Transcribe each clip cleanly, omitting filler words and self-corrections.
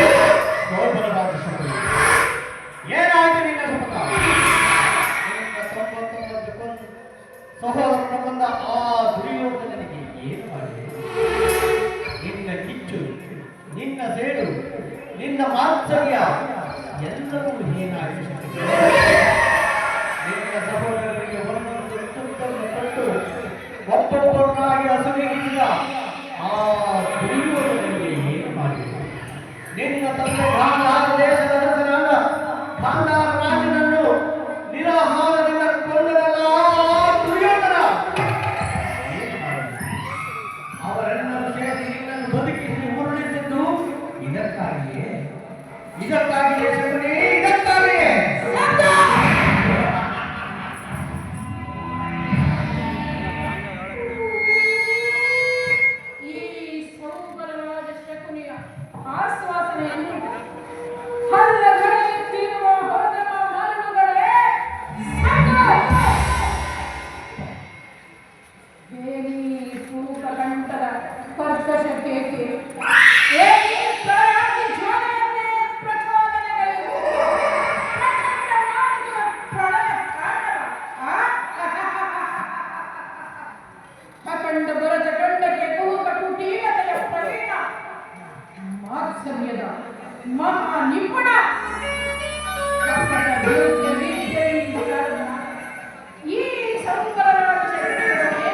ಸೋದರವಾದ ಶಕುನಿ, ಏನಾಯ್ತು ನಿನ್ನ ಶಪಥ? ನಿನ್ನ 99 ಸಹೋದರನ ಬಂದ ಆ ದುರ್ಯೋಧನನಿಗೆ ಏನು ಮಾಡಿದೆ? ನಿನ್ನ ಕಿಚ್ಚು, ನಿನ್ನ ಸೇಡು, ನಿನ್ನ ಮಾತ್ಸರ್ಯ ಎಲ್ಲವೂ ಏನಾಗಿ ನಿನ್ನ ಸಹೋದರರಿಗೆ ಒಂದೊಂದು ತುತ್ತನ್ನು ಕೊಟ್ಟು ಒಬ್ಬೊಬ್ಬರನ್ನಾಗಿ ಹಸುವಿಗಿಲ್ಲ ಆ ದುರ್ಯೋಧನನಿಗೆ ಏನು ಮಾಡಿದೆ? ನಿನ್ನ ತಂದೆ ಗಾಂಧಾರ ದೇಶದ ಅರಸನಾದ ಗಾಂಧಾರ ರಾಜನನ್ನು ನಿರಾಹಾರದಿಂದ ಕೊಂದರಲ್ಲ ದುರ್ಯೋಧನ. ಅವರೆಲ್ಲರೂ ಸೇರಿ ನಿನ್ನನ್ನು ಬದುಕಿಸಿ ಉರುಳಿಸಿದ್ದು ಇದಕ್ಕಾಗಿಯೇ ಶಕುನಿ, ಇದಕ್ಕಾಗಿಯೇ. ಈ ಸೌಂದರ್ಯವಾದ ಶಕುನಿಯ ಆಶ್ವಾಸನೆಯನ್ನು ಹಲ್ಲಗಳೆಯುತ್ತಿರುವ ಹೋದಮ ಮರಳುಗಳೇ ಹೇಳಿ ಸೂಪಕಂಠದ ಕರ್ಕಶ ಕೇಕೆ ಹೇಳಿ ಪ್ರಯಾಗಿ ಜ್ವಾಲೆಯನ್ನೇ ಪ್ರಚೋದನೆಗಳಿಗೂ ಪ್ರಚಂಡ ಮಾರ್ಗದ ಪ್ರಳಯ ತಾಂಡವ. ಅಖಂಡ ಭರತ ಖಂಡಕ್ಕೆ ಕುಹುಕ ಕುಟೀಲತೆಯ ಪ್ರವೀಣ ಮಾತ್ಸರ್ಯದ ಮಹಾ ನಿಪುಣ ಕಪಟ ವಿರುದ್ಧ ವಿದ್ಯೆಯಿಂದ ಕಾರಣ ಈ ಸಂಕಲನದ ಶಕ್ತಿಗಳಿಗೆ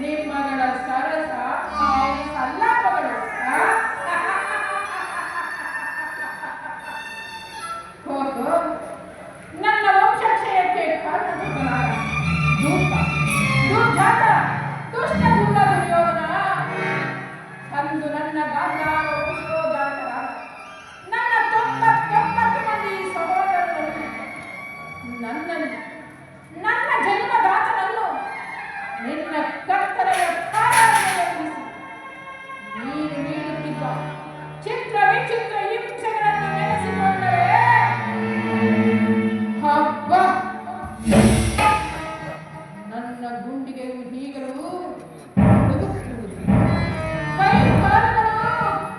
ನಿಮ್ಮಗಳ ಸರಸ ಸಲ್ಲಾಪಗಳು ಹೋಗೋ ನನ್ನ ವಂಶಕ್ಷಯಕ್ಕೆ ಕಾರಣವಾದ ದುರ್ಜಾತ ದುಷ್ಟ ದುರ್ಗ ದುರ್ಯೋಧನ ಅಂದು ನನ್ನ ಗಾಂಧಾರ ವಂಶೋದ್ಧಾರಕ ನನ್ನ 99 ಮಂದಿ ಸಹೋದರರನ್ನು ನನ್ನ ಜನ್ಮದಾತನನ್ನು ನಿನ್ನ ಕತ್ತಲೆಯ ಕಾರಣವನ್ನು ನೀನು ನೀಡುತ್ತಿದ್ದ ಚಿತ್ರ ವಿಚಿತ್ರ ಹಿಂಸೆಗಳನ್ನು ನೆನೆಸಿಕೊಂಡರೆ ಹಬ್ಬ ನನ್ನ ಗುಂಡಿಗೆಯು ಈಗಲೂ ನಡುಗುತ್ತಿರುವುದು, ಕೈ ಕಾಲುಗಳು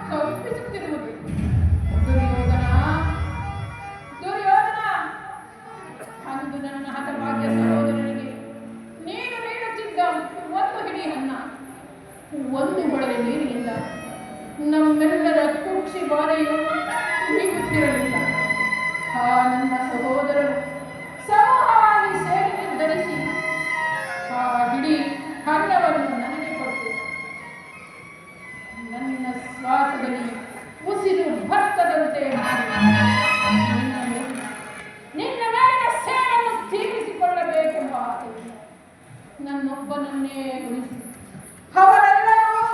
ಕಂಪಿಸುತ್ತಿರುವುದು. ದುರ್ಯೋಧನ ಅಂದು ನನ್ನ ಹತಭಾಗ್ಯ ಸಹೋದರನಿಗೆ ನೀನು ನೀಡುತ್ತಿದ್ದ ಒಂದು ಹಿಡಿ ಅನ್ನ, ಒಂದು ಹೊಳೆಯ ನೀರಿನಿಂದ ನಮ್ಮೆಲ್ಲರ ಕುಕ್ಷಿ ಬಾಧೆಯು ನೀಗುತ್ತಿರಲಿಲ್ಲ. ಆ ನನ್ನ ಸಹೋದರರು ಸಮೂಹವಾಗಿ ಸೇರಿ ನಿರ್ಧರಿಸಿ ಆ ಹಿಡಿ ಅನ್ನವನ್ನು ನನಗೆ ಕೊಟ್ಟು ನನ್ನ ಶ್ವಾಸದಲ್ಲಿ ಉಸಿರು ಭತ್ತದಂತೆ ನಿನ್ನ ಮೇಲಿನ ಸೇವೆಯನ್ನು ತೀರಿಸಿಕೊಳ್ಳಬೇಕೆಂಬ ಆಸೆ ನನ್ನೊಬ್ಬನನ್ನೇ ಉಳಿಸಿ ಅವರೆಲ್ಲರೂ